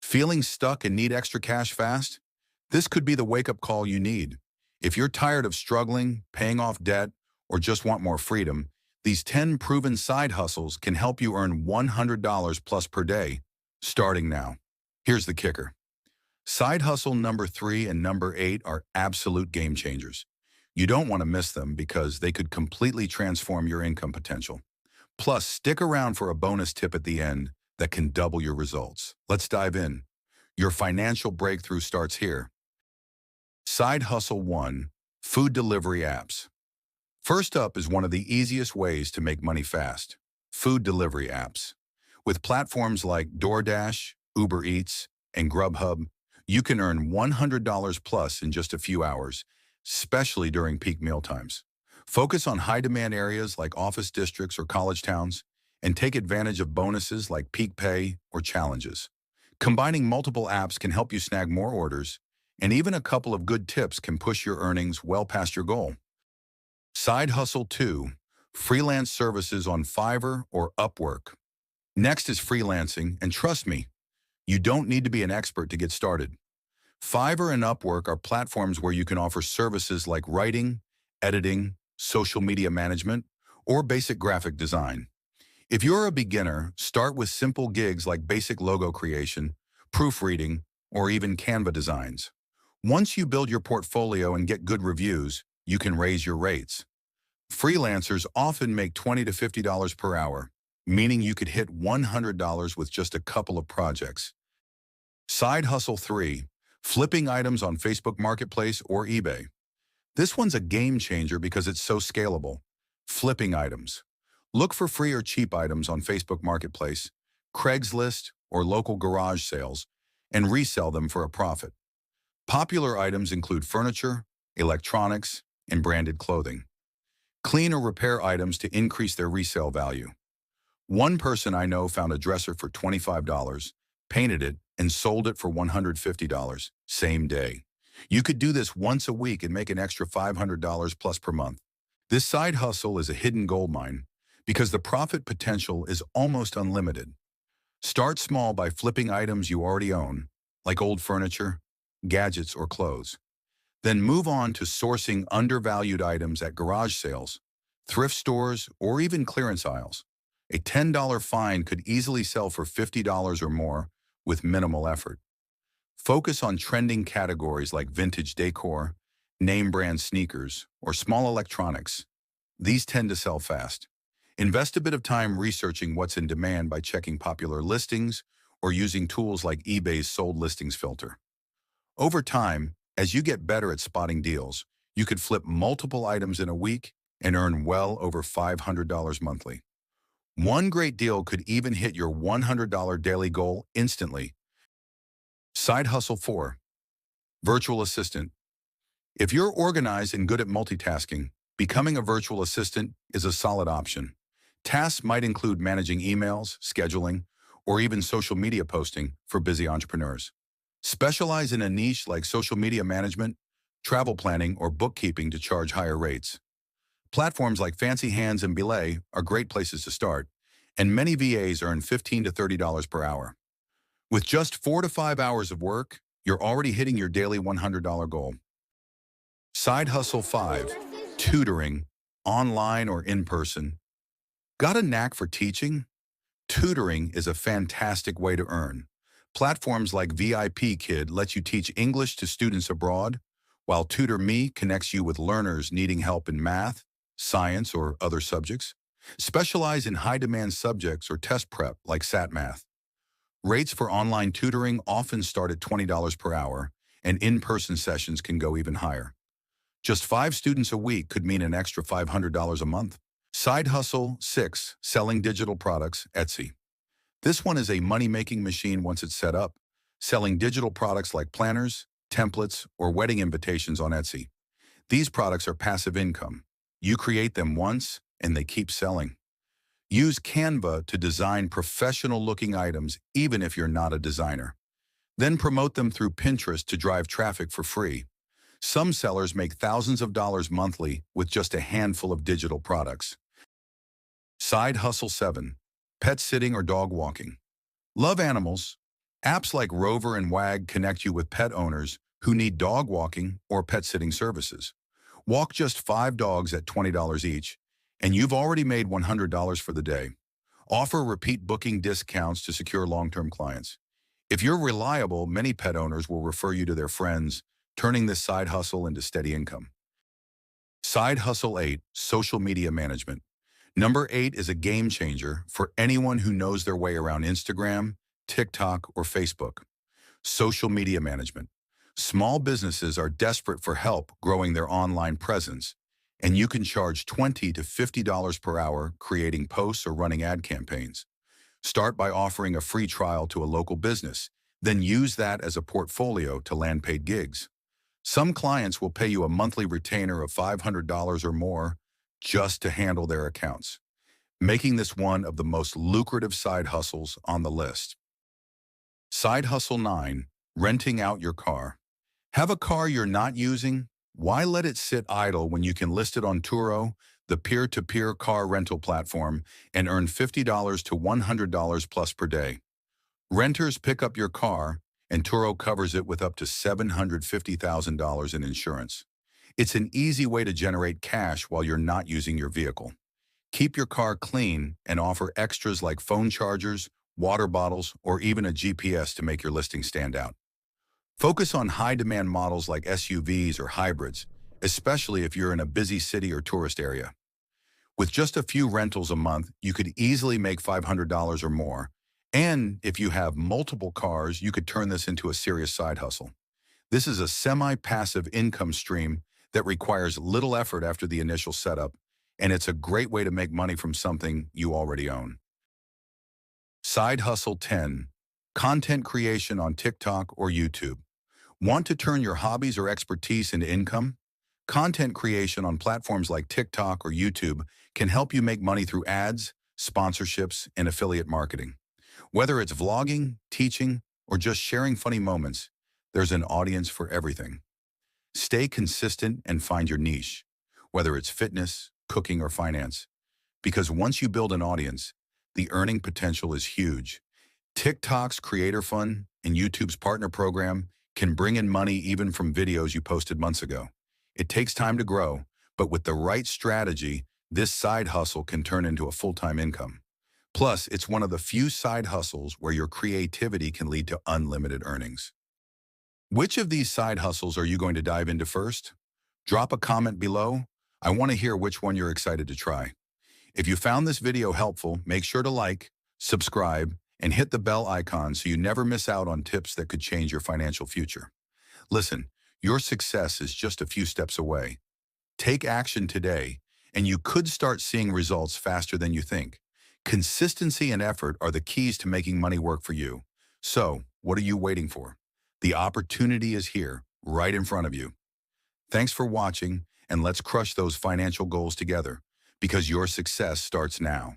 Feeling stuck and need extra cash fast? This could be the wake-up call you need. If you're tired of struggling, paying off debt, or just want more freedom, these 10 proven side hustles can help you earn $100 plus per day, starting now. Here's the kicker. Side hustle number 3 and number 8 are absolute game changers. You don't want to miss them because they could completely transform your income potential. Plus, stick around for a bonus tip at the end that can double your results. Let's dive in. Your financial breakthrough starts here. Side Hustle 1, Food Delivery Apps. First up is one of the easiest ways to make money fast, food delivery apps. With platforms like DoorDash, Uber Eats, and Grubhub, you can earn $100 plus in just a few hours, especially during peak meal times. Focus on high-demand areas like office districts or college towns, and take advantage of bonuses like peak pay or challenges. Combining multiple apps can help you snag more orders, and even a couple of good tips can push your earnings well past your goal. Side Hustle 2, Freelance Services on Fiverr or Upwork. Next is freelancing, and trust me, you don't need to be an expert to get started. Fiverr and Upwork are platforms where you can offer services like writing, editing, social media management, or basic graphic design. If you're a beginner, start with simple gigs like basic logo creation, proofreading, or even Canva designs. Once you build your portfolio and get good reviews, you can raise your rates. Freelancers often make $20 to $50 per hour, meaning you could hit $100 with just a couple of projects. Side Hustle 3, Flipping items on Facebook Marketplace or eBay. This one's a game changer because it's so scalable. Flipping items. Look for free or cheap items on Facebook Marketplace, Craigslist, or local garage sales, and resell them for a profit. Popular items include furniture, electronics, and branded clothing. Clean or repair items to increase their resale value. One person I know found a dresser for $25, painted it, and sold it for $150, same day. You could do this once a week and make an extra $500 plus per month. This side hustle is a hidden gold mine because the profit potential is almost unlimited. Start small by flipping items you already own, like old furniture, gadgets, or clothes. Then move on to sourcing undervalued items at garage sales, thrift stores, or even clearance aisles. A $10 find could easily sell for $50 or more with minimal effort. Focus on trending categories like vintage decor, name brand sneakers, or small electronics. These tend to sell fast. Invest a bit of time researching what's in demand by checking popular listings or using tools like eBay's sold listings filter. Over time, as you get better at spotting deals, you could flip multiple items in a week and earn well over $500 monthly. One great deal could even hit your $100 daily goal instantly. Side Hustle 4, Virtual Assistant. If you're organized and good at multitasking, becoming a virtual assistant is a solid option. Tasks might include managing emails, scheduling, or even social media posting for busy entrepreneurs. Specialize in a niche like social media management, travel planning, or bookkeeping to charge higher rates. Platforms like Fancy Hands and Belay are great places to start, and many VAs earn $15 to $30 per hour. With just 4 to 5 hours of work, you're already hitting your daily $100 goal. Side Hustle 5, Tutoring, online or in person. Got a knack for teaching? Tutoring is a fantastic way to earn. Platforms like VIP Kid let you teach English to students abroad, while Tutor Me connects you with learners needing help in math, science, or other subjects. Specialize in high-demand subjects or test prep like SAT Math. Rates for online tutoring often start at $20 per hour, and in-person sessions can go even higher. Just 5 students a week could mean an extra $500 a month. Side Hustle 6, Selling Digital Products, Etsy. This one is a money-making machine once it's set up, selling digital products like planners, templates, or wedding invitations on Etsy. These products are passive income. You create them once, and they keep selling. Use Canva to design professional-looking items even if you're not a designer. Then promote them through Pinterest to drive traffic for free. Some sellers make thousands of dollars monthly with just a handful of digital products. Side Hustle 7, Pet Sitting or Dog Walking. Love animals? Apps like Rover and Wag connect you with pet owners who need dog walking or pet sitting services. Walk just 5 dogs at $20 each, and you've already made $100 for the day. Offer repeat booking discounts to secure long-term clients. If you're reliable, many pet owners will refer you to their friends, turning this side hustle into steady income. Side Hustle 8, Social Media Management. Number 8 is a game changer for anyone who knows their way around Instagram, TikTok, or Facebook. Social media management. Small businesses are desperate for help growing their online presence, and you can charge $20 to $50 per hour creating posts or running ad campaigns. Start by offering a free trial to a local business, then use that as a portfolio to land paid gigs. Some clients will pay you a monthly retainer of $500 or more just to handle their accounts, making this one of the most lucrative side hustles on the list. Side Hustle 9, Renting out your car. Have a car you're not using? Why let it sit idle when you can list it on Turo, the peer-to-peer car rental platform, and earn $50 to $100 plus per day? Renters pick up your car, and Turo covers it with up to $750,000 in insurance. It's an easy way to generate cash while you're not using your vehicle. Keep your car clean and offer extras like phone chargers, water bottles, or even a GPS to make your listing stand out. Focus on high-demand models like SUVs or hybrids, especially if you're in a busy city or tourist area. With just a few rentals a month, you could easily make $500 or more. And if you have multiple cars, you could turn this into a serious side hustle. This is a semi-passive income stream that requires little effort after the initial setup, and it's a great way to make money from something you already own. Side Hustle 10, Content Creation on TikTok or YouTube. Want to turn your hobbies or expertise into income? Content creation on platforms like TikTok or YouTube can help you make money through ads, sponsorships, and affiliate marketing. Whether it's vlogging, teaching, or just sharing funny moments, there's an audience for everything. Stay consistent and find your niche, whether it's fitness, cooking, or finance, because once you build an audience, the earning potential is huge. TikTok's Creator Fund and YouTube's Partner Program can bring in money even from videos you posted months ago. It takes time to grow, but with the right strategy, this side hustle can turn into a full-time income. Plus, it's one of the few side hustles where your creativity can lead to unlimited earnings. Which of these side hustles are you going to dive into first? Drop a comment below. I want to hear which one you're excited to try. If you found this video helpful, make sure to like, subscribe, and hit the bell icon so you never miss out on tips that could change your financial future. Listen, your success is just a few steps away. Take action today, and you could start seeing results faster than you think. Consistency and effort are the keys to making money work for you. So, what are you waiting for? The opportunity is here, right in front of you. Thanks for watching, and let's crush those financial goals together, because your success starts now.